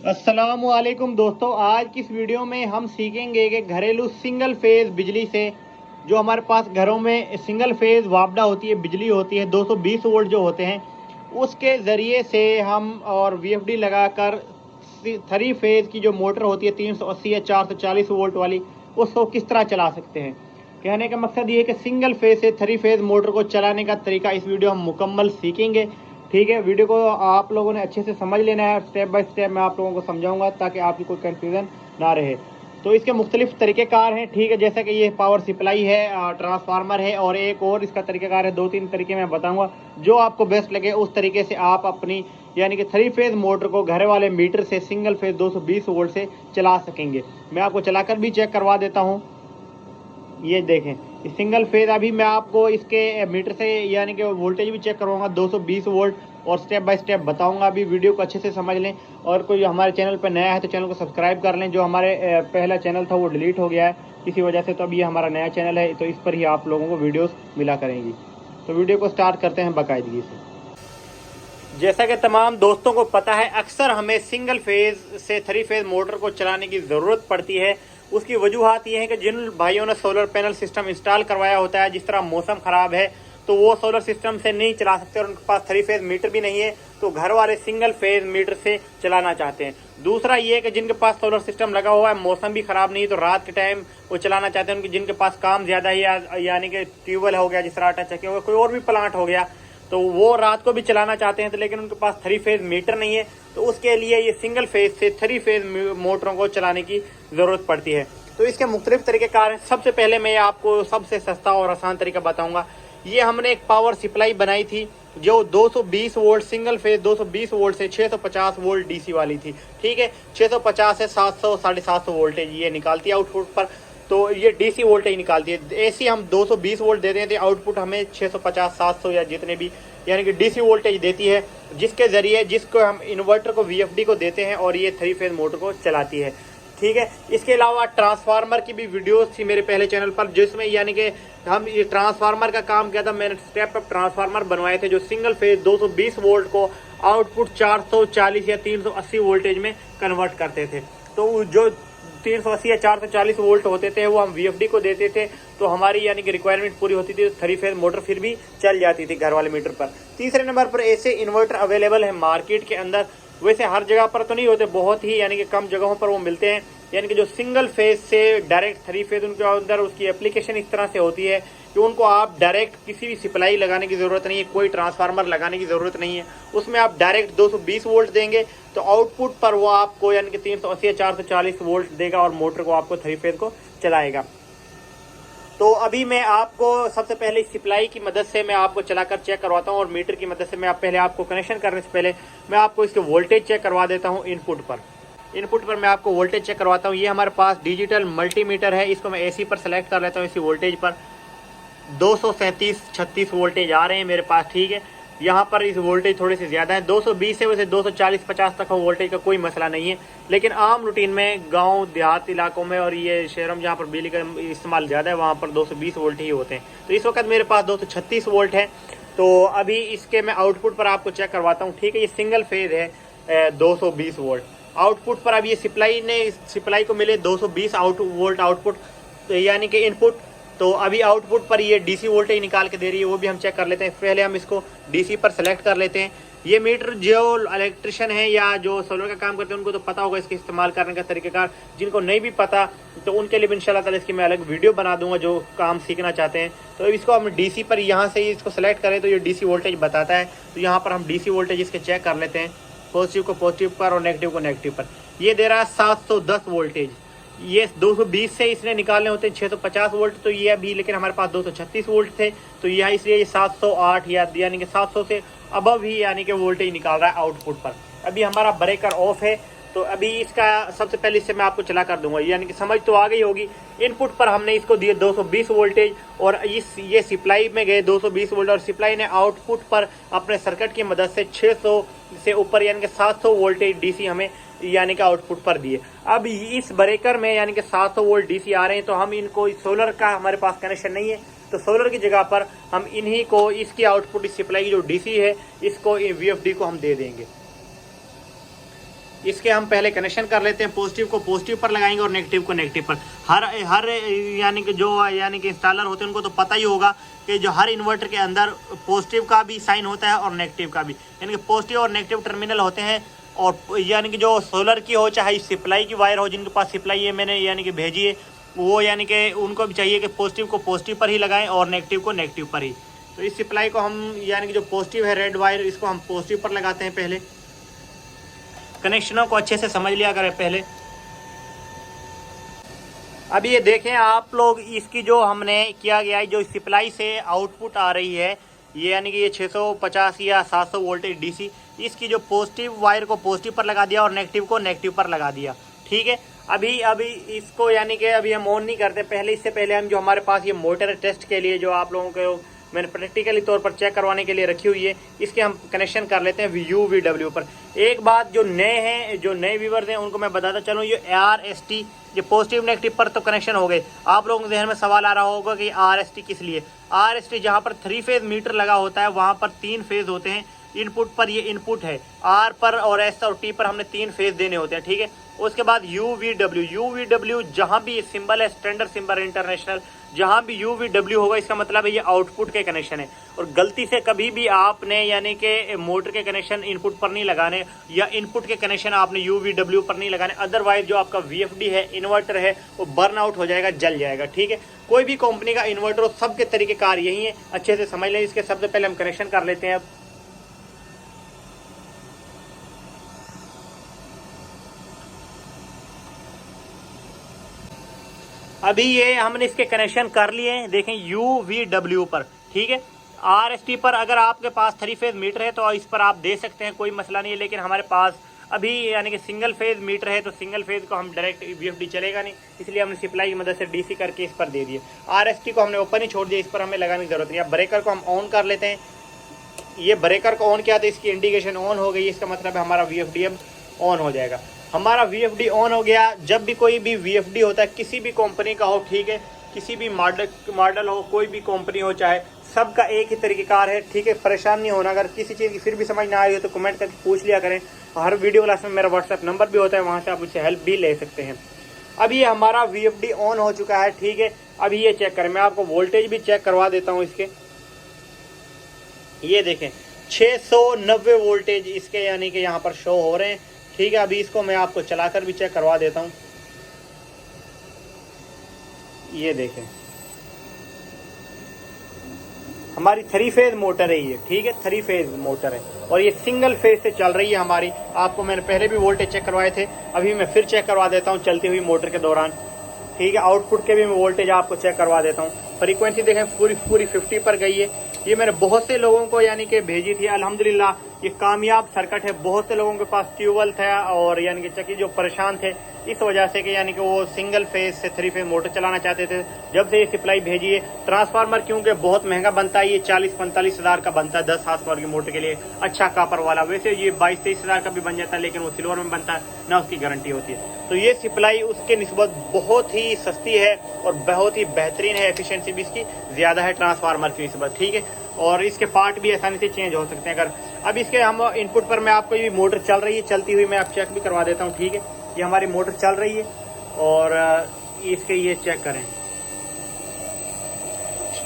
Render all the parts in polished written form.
अस्सलामुअलैकुम दोस्तों, आज की इस वीडियो में हम सीखेंगे कि घरेलू सिंगल फेज बिजली से जो हमारे पास घरों में सिंगल फेज वापडा होती है, बिजली होती है 220 वोल्ट जो होते हैं, उसके ज़रिए से हम और वीएफडी लगाकर थ्री फेज की जो मोटर होती है 380 या 440 वोल्ट वाली, उसको किस तरह चला सकते हैं। कहने का मकसद ये है कि सिंगल फेज से थ्री फेज मोटर को चलाने का तरीका इस वीडियो हम मुकम्मल सीखेंगे। ठीक है, वीडियो को आप लोगों ने अच्छे से समझ लेना है। स्टेप बाय स्टेप मैं आप लोगों को समझाऊंगा ताकि आपकी कोई कंफ्यूजन ना रहे। तो इसके मुख्तलिफ तरीक़ेकार हैं। ठीक है, जैसा कि ये पावर सप्लाई है, ट्रांसफार्मर है, और एक और इसका तरीक़ेकार है। 2-3 तरीके मैं बताऊंगा, जो आपको बेस्ट लगे उस तरीके से आप अपनी यानी कि थ्री फेज मोटर को घर वाले मीटर से सिंगल फेज 220 वोल्ट से चला सकेंगे। मैं आपको चलाकर भी चेक करवा देता हूँ। ये देखें, सिंगल फेज अभी मैं आपको इसके मीटर से यानी कि वोल्टेज भी चेक करवाऊंगा 220 वोल्ट, और स्टेप बाय स्टेप बताऊंगा। अभी वीडियो को अच्छे से समझ लें, और कोई हमारे चैनल पर नया है तो चैनल को सब्सक्राइब कर लें। जो हमारे पहला चैनल था वो डिलीट हो गया है किसी वजह से, तो अब ये हमारा नया चैनल है, तो इस पर ही आप लोगों को वीडियोस मिला करेंगी। तो वीडियो को स्टार्ट करते हैं बाकायदगी से। जैसा कि तमाम दोस्तों को पता है, अक्सर हमें सिंगल फेज से थ्री फेज मोटर को चलाने की ज़रूरत पड़ती है। उसकी वजूहत ये है कि जिन भाइयों ने सोलर पैनल सिस्टम इंस्टॉल करवाया होता है, जिस तरह मौसम ख़राब है तो वो सोलर सिस्टम से नहीं चला सकते और उनके पास थ्री फेज मीटर भी नहीं है, तो घर वाले सिंगल फेज मीटर से चलाना चाहते हैं। दूसरा ये है कि जिनके पास सोलर सिस्टम लगा हुआ है, मौसम भी ख़राब नहीं है, तो रात के टाइम वो चलाना चाहते हैं। उनके जिनके पास काम ज़्यादा है, यानी कि ट्यूबवेल हो गया, जिस तरह आटा चक्की हो गया, कोई और भी प्लांट हो गया, तो वो रात को भी चलाना चाहते हैं, तो लेकिन उनके पास थ्री फेज मीटर नहीं है, तो उसके लिए ये सिंगल फेज से थ्री फेज मोटरों को चलाने की ज़रूरत पड़ती है। तो इसके मुख्तलिफ तरीक़ेकार हैं। सबसे पहले मैं आपको सबसे सस्ता और आसान तरीका बताऊंगा। ये हमने एक पावर सप्लाई बनाई थी जो 220 वोल्ट सिंगल फेज 220 वोल्ट से 650 वोल्ट डीसी वाली थी। ठीक है, 650 से 700 750 वोल्टेज ये निकालती है आउटपुट पर, तो ये डीसी वोल्टेज निकालती है। एसी हम 220 वोल्ट देते हैं तो आउटपुट हमें 650 700 या जितने भी यानी कि डीसी वोल्टेज देती है, जिसके ज़रिए जिसको हम इन्वर्टर को वीएफडी को देते हैं और ये थ्री फेज मोटर को चलाती है। ठीक है, इसके अलावा ट्रांसफार्मर की भी वीडियोस थी मेरे पहले चैनल पर, जिसमें यानी कि हम ये ट्रांसफार्मर का काम किया था। मैंने स्टेप अप ट्रांसफार्मर बनवाए थे जो सिंगल फेज 220 वोल्ट को आउटपुट 440 या 380 वोल्टेज में कन्वर्ट करते थे। तो जो 380 या 440 वोल्ट होते थे वो हम वीएफडी को देते थे, तो हमारी यानी कि रिक्वायरमेंट पूरी होती थी। थ्री फेज मोटर फिर भी चल जाती थी घर वाले मीटर पर। तीसरे नंबर पर ऐसे इन्वर्टर अवेलेबल है मार्केट के अंदर, वैसे हर जगह पर तो नहीं होते, बहुत ही यानी कि कम जगहों पर वो मिलते हैं, यानी कि जो सिंगल फेज से डायरेक्ट थ्री फेज उनके अंदर उसकी एप्लीकेशन इस तरह से होती है कि उनको आप डायरेक्ट किसी भी सप्लाई लगाने की ज़रूरत नहीं है, कोई ट्रांसफार्मर लगाने की ज़रूरत नहीं है। उसमें आप डायरेक्ट 220 वोल्ट देंगे तो आउटपुट पर वो आपको यानी कि 380 या 440 वोल्ट देगा और मोटर को आपको थ्री फेज को चलाएगा। तो अभी मैं आपको सबसे पहले सप्लाई की मदद से मैं आपको चलाकर चेक करवाता हूँ, और मीटर की मदद से मैं पहले आपको कनेक्शन करने से पहले मैं आपको इसके वोल्टेज चेक करवा देता हूँ। इनपुट पर मैं आपको वोल्टेज चेक करवाता हूँ। ये हमारे पास डिजिटल मल्टीमीटर है, इसको मैं एसी पर सेलेक्ट कर लेता हूँ। इसी वोल्टेज पर 237-36 वोल्टेज आ रहे हैं मेरे पास। ठीक है, यहाँ पर इस वोल्टेज थोड़े से ज़्यादा है, 220 से वैसे 240-50 तक वोल्टेज का कोई मसला नहीं है, लेकिन आम रूटीन में गांव देहात इलाकों में और ये शहरों में जहाँ पर बिजली का इस्तेमाल ज़्यादा है वहाँ पर 220 वोल्ट ही होते हैं। तो इस वक्त मेरे पास 236 वोल्ट है। तो अभी इसके मैं आउटपुट पर आपको चेक करवाता हूँ। ठीक है, ये सिंगल फेज है 220 वोल्ट। आउटपुट पर अब ये सप्लाई को मिले 220 वोल्ट आउटपुट, तो यानी कि इनपुट। तो अभी आउटपुट पर ये डीसी वोल्टेज निकाल के दे रही है, वो भी हम चेक कर लेते हैं। पहले हम इसको डीसी पर सेलेक्ट कर लेते हैं। ये मीटर जो इलेक्ट्रिशियन है या जो सोलर का काम करते हैं उनको तो पता होगा इसके इस्तेमाल करने का तरीक़ेकार, जिनको नहीं भी पता तो उनके लिए भी इंशाल्लाह ताला इसकी मैं अलग वीडियो बना दूंगा जो काम सीखना चाहते हैं। तो इसको हम डीसी पर यहाँ से ही इसको सेलेक्ट करें तो ये डीसी वोल्टेज बताता है। तो यहाँ पर हम डीसी वोल्टेज इसके चेक कर लेते हैं, पॉजिटिव को पॉजिटिव पर और नेगेटिव को नेगेटिव पर। ये दे रहा है 710 वोल्टेज। ये 220 से इसने निकालने होते हैं 650 वोल्ट, तो ये अभी लेकिन हमारे पास 236 वोल्ट थे, तो यहाँ इसलिए ये 708 यानी कि 700 से अबव ही यानी कि वोल्टेज निकाल रहा है आउटपुट पर। अभी हमारा ब्रेकर ऑफ है, तो अभी इसका सबसे पहले इससे मैं आपको चला कर दूंगा, यानी कि समझ तो आ गई होगी। इनपुट पर हमने इसको दिए 220 वोल्टेज और ये सप्लाई में गए 220 वोल्ट, और सप्लाई ने आउटपुट पर अपने सर्किट की मदद से 600 से ऊपर यानी कि 700 वोल्टेज डीसी हमें यानी कि आउटपुट पर दिए। अब इस ब्रेकर में यानी कि 700 वोल्ट डीसी आ रहे हैं, तो हम इनको सोलर का हमारे पास कनेक्शन नहीं है, तो सोलर की जगह पर हम इन्हीं को इसकी आउटपुट इस सप्लाई की जो डीसी है इसको वीएफडी को हम दे देंगे। इसके हम पहले कनेक्शन कर लेते हैं। पॉजिटिव को पॉजिटिव पर लगाएंगे और नेगेटिव को नेगेटिव पर। हर यानी कि इंस्टॉलर होते हैं उनको तो पता ही होगा कि जो हर इन्वर्टर के अंदर पॉजिटिव का भी साइन होता है और नेगेटिव का भी, यानी कि पॉजिटिव और नेगेटिव टर्मिनल होते हैं। और यानी कि जो सोलर की हो चाहे सप्लाई की वायर हो, जिनके पास सप्लाई है मैंने यानी कि भेजी है, वो यानी कि उनको भी चाहिए कि पॉजिटिव को पॉजिटिव पर ही लगाएं और नेगेटिव को नेगेटिव पर ही। तो इस सप्लाई को हम यानी कि जो पॉजिटिव है रेड वायर, इसको हम पॉजिटिव पर लगाते हैं। पहले कनेक्शनों को अच्छे से समझ लिया करें पहले। अब ये देखें आप लोग, इसकी जो हमने किया गया है, जो सप्लाई से आउटपुट आ रही है ये यानी कि ये 650 या 700 वोल्टेज डीसी, इसकी जो पॉजिटिव वायर को पॉजिटिव पर लगा दिया और नेगेटिव को नेगेटिव पर लगा दिया। ठीक है, अभी इसको यानी कि अभी हम ऑन नहीं करते। पहले इससे पहले हम जो हमारे पास ये मोटर टेस्ट के लिए जो आप लोगों को मैंने प्रैक्टिकली तौर पर चेक करवाने के लिए रखी हुई है, इसके हम कनेक्शन कर लेते हैं UVW पर। एक बात जो नए व्यूअर्स हैं उनको मैं बताता चलूँ, ये RST ये पॉजिटिव नेगेटिव पर तो कनेक्शन हो गए। आप लोगों के जहन में सवाल आ रहा होगा कि RST किस लिए। RST जहाँ पर 3 फेज मीटर लगा होता है वहाँ पर 3 फेज होते हैं। इनपुट पर ये इनपुट है, R पर और S और T पर हमने 3 फेज देने होते हैं। ठीक है, उसके बाद UVW जहाँ भी ये सिंबल है, स्टैंडर्ड सिंबल इंटरनेशनल, जहाँ भी UVW होगा इसका मतलब है ये आउटपुट के कनेक्शन है। और गलती से कभी भी आपने यानी कि मोटर के कनेक्शन इनपुट पर नहीं लगाने या इनपुट के कनेक्शन आपने UVW पर नहीं लगाने, अदरवाइज जो आपका VFD है, इन्वर्टर है, वो बर्न आउट हो जाएगा, जल जाएगा। ठीक है, कोई भी कंपनी का इन्वर्टर हो, सबके तरीकेकार यही है, अच्छे से समझ लें। इसके सबसे पहले हम कनेक्शन कर लेते हैं। अभी ये हमने इसके कनेक्शन कर लिए हैं, देखें UVW पर। ठीक है, RST पर अगर आपके पास 3 फेज मीटर है तो इस पर आप दे सकते हैं, कोई मसला नहीं है। लेकिन हमारे पास अभी यानी कि सिंगल फेज मीटर है तो सिंगल फेज को हम डायरेक्ट VFD चलेगा नहीं, इसलिए हमने सप्लाई की मदद से DC करके इस पर दे दिए। RST को हमने ओपन ही छोड़ दिया, इस पर हमें लगाने की जरूरत नहीं। अब ब्रेकर को हम ऑन कर लेते हैं। ये ब्रेकर को ऑन किया तो इसकी इंडिकेशन ऑन हो गई, इसका मतलब है हमारा VFD अब ऑन हो जाएगा। हमारा VFD ऑन हो गया। जब भी कोई भी VFD होता है, किसी भी कंपनी का हो, ठीक है, किसी भी मॉडल हो, कोई भी कंपनी हो, चाहे सबका एक ही तरीकेकार है। ठीक है, परेशान नहीं होना। अगर किसी चीज़ की फिर भी समझ ना आई हो तो कमेंट करके पूछ लिया करें। हर वीडियो क्लास में मेरा WhatsApp नंबर भी होता है, वहाँ से आप मुझसे हेल्प भी ले सकते हैं। अब ये हमारा VFD ऑन हो चुका है। ठीक है, अभी ये चेक करें, मैं आपको वोल्टेज भी चेक करवा देता हूँ इसके। ये देखें 690 वोल्टेज इसके यानी कि यहाँ पर शो हो रहे हैं। ठीक है, अभी इसको मैं आपको चलाकर भी चेक करवा देता हूँ। ये देखें हमारी 3 फेज मोटर है ये। ठीक है, 3 फेज मोटर है और ये सिंगल फेज से चल रही है हमारी। आपको मैंने पहले भी वोल्टेज चेक करवाए थे, अभी मैं फिर चेक करवा देता हूँ चलती हुई मोटर के दौरान। ठीक है, आउटपुट के भी मैं वोल्टेज आपको चेक करवा देता हूँ। फ्रीक्वेंसी देखें पूरी 50 पर गई है। ये मैंने बहुत से लोगों को यानी कि भेजी थी। अल्हम्दुलिल्लाह ये कामयाब सर्किट है। बहुत से लोगों के पास ट्यूबवेल था और यानी कि चक्की जो परेशान थे इस वजह से कि यानी कि वो सिंगल फेज से 3 फेज मोटर चलाना चाहते थे। जब से ये सप्लाई भेजी है, ट्रांसफार्मर क्योंकि बहुत महंगा बनता है, ये 40-45 हज़ार का बनता है 10 हाथ पावर की मोटर के लिए, अच्छा कापर वाला। वैसे ये 22-23 हज़ार का भी बन जाता है, लेकिन वो सिल्वर में बनता है ना, उसकी गारंटी होती है। तो ये सप्लाई उसके निस्बत बहुत ही सस्ती है और बहुत ही बेहतरीन है। एफिशिएंसी भी इसकी ज्यादा है ट्रांसफार्मर की निस्बत। ठीक है, और इसके पार्ट भी आसानी से चेंज हो सकते हैं। अगर अब इसके हम इनपुट पर मैं आपको ये मोटर चल रही है, चलती हुई मैं आप चेक भी करवा देता हूँ। ठीक है, ये हमारी मोटर चल रही है और इसके ये चेक करें,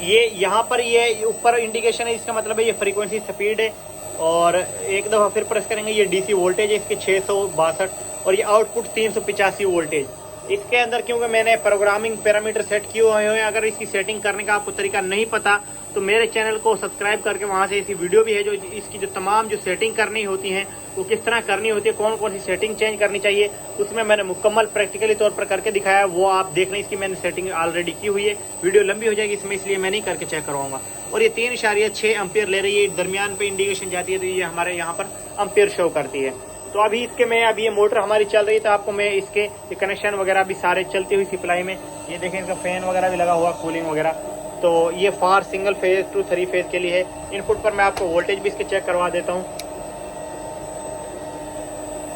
ये यहाँ पर ये ऊपर इंडिकेशन है, इसका मतलब है ये फ्रीक्वेंसी स्पीड है। और एक दफा फिर प्रेस करेंगे, ये DC वोल्टेज है इसके 662 और ये आउटपुट 385 वोल्टेज। इसके अंदर क्योंकि मैंने प्रोग्रामिंग पैरामीटर सेट किए हुए हैं, अगर इसकी सेटिंग करने का आपको तरीका नहीं पता तो मेरे चैनल को सब्सक्राइब करके वहां से ऐसी वीडियो भी है जो इसकी जो तमाम जो सेटिंग करनी होती है वो किस तरह करनी होती है, कौन कौन सी सेटिंग चेंज करनी चाहिए, उसमें मैंने मुकम्मल प्रैक्टिकली तौर पर करके दिखाया। वो आप देख लें, इसकी मैंने सेटिंग ऑलरेडी की हुई है। वीडियो लंबी हो जाएगी इसमें, इसलिए मैं नहीं करके चेक करवाऊंगा। और ये 3.6 एम्पियर ले रही है, दरमियान पे इंडिकेशन जाती है तो ये हमारे यहाँ पर एम्पियर शो करती है। तो अभी इसके में अभी ये मोटर हमारी चल रही है तो आपको मैं इसके कनेक्शन वगैरह भी सारे चलती हुई सप्लाई में, ये देखें इसका फैन वगैरह भी लगा हुआ, कूलिंग वगैरह। तो ये फार सिंगल फेज टू 3 फेज के लिए है। इनपुट पर मैं आपको वोल्टेज भी इसके चेक करवा देता हूँ।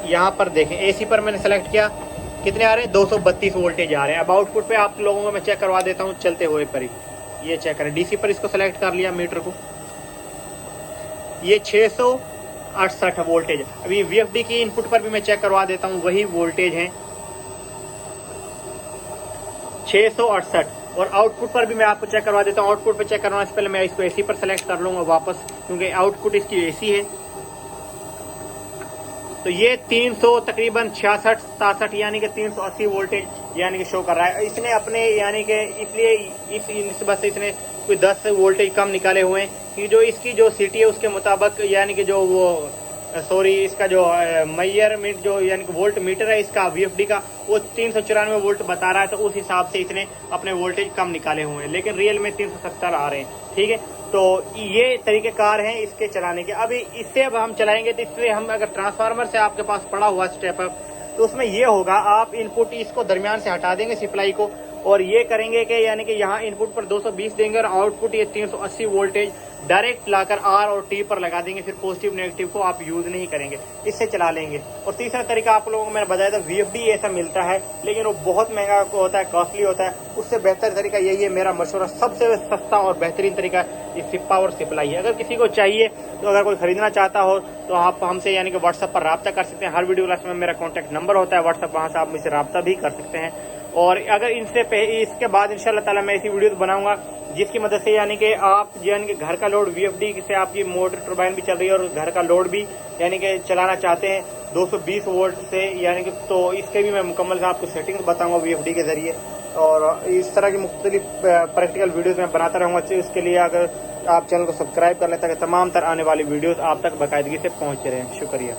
यहाँ पर देखें AC पर मैंने सेलेक्ट किया, कितने आ रहे हैं, 232 वोल्टेज आ रहे हैं। अब आउटपुट पे आप लोगों को मैं चेक करवा देता हूँ चलते हुए पर ही। ये चेक करें, DC पर इसको सेलेक्ट कर लिया मीटर को, ये 600 668 वोल्टेज। अभी VFD की इनपुट पर भी मैं चेक करवा देता हूँ, वही वोल्टेज है 668। और आउटपुट पर भी मैं आपको चेक करवा देता हूँ। आउटपुट पे चेक करवाने से पहले मैं इसको AC पर सेलेक्ट कर लूंगा वापस, क्योंकि आउटपुट इसकी AC है। तो ये 300 तकरीबन 66-67 यानी कि 380 वोल्टेज यानी कि शो कर रहा है। इसने अपने यानी कि इसलिए इस निस्बत से इसने कोई 10 वोल्टेज कम निकाले हुए हैं कि जो इसकी जो सिटी है उसके मुताबिक यानी कि जो वो इसका जो मेजरमेंट जो यानी कि वोल्ट मीटर है इसका VFD का, वो 394 वोल्ट बता रहा है। तो उस हिसाब से इसने अपने वोल्टेज कम निकाले हुए हैं, लेकिन रियल में 370 आ रहे हैं। ठीक है, तो ये तरीक़ेकार हैं इसके चलाने के। अभी इससे अब हम चलाएंगे तो इससे हम अगर ट्रांसफार्मर से आपके पास पड़ा हुआ स्टेप अप, तो उसमें ये होगा, आप इनपुट इसको दरमियान से हटा देंगे सप्लाई को, और ये करेंगे कि यानी कि यहाँ इनपुट पर 220 देंगे और आउटपुट ये 380 वोल्टेज डायरेक्ट लाकर R और T पर लगा देंगे। फिर पॉजिटिव नेगेटिव को आप यूज नहीं करेंगे, इससे चला लेंगे। और तीसरा तरीका आप लोगों को मैंने बताया था, VFD ऐसा मिलता है लेकिन वो बहुत महंगा होता है, कॉस्टली होता है। उससे बेहतर तरीका यही है, मेरा मशवरा सबसे सस्ता और बेहतरीन तरीका ये पावर सप्लाई है। अगर किसी को चाहिए तो अगर कोई खरीदना चाहता हो तो आप हमसे यानी कि व्हाट्सएप पर रब्ता कर सकते हैं। हर वीडियो क्लास में मेरा कॉन्टैक्ट नंबर होता है व्हाट्सएप, वहाँ से आप मुझसे रब्ता भी कर सकते हैं। और अगर इसके बाद इंशाल्लाह ताला मैं ऐसी वीडियो बनाऊंगा जिसकी मदद से यानी कि आप यानी कि घर का लोड VFD से आपकी मोटर टर्बाइन भी चल रही है और घर का लोड भी यानी कि चलाना चाहते हैं 220 वोल्ट से यानी कि, तो इसके भी मैं मुकम्मल आपको सेटिंग्स बताऊंगा VFD के जरिए। और इस तरह की मुख्तलिफ प्रैक्टिकल वीडियोस मैं बनाता रहूँगा। इसके लिए अगर आप चैनल को सब्सक्राइब कर लें ताकि तमाम तरह आने वाली वीडियोस आप तक बाकायदगी से पहुँच रहे हैं। शुक्रिया।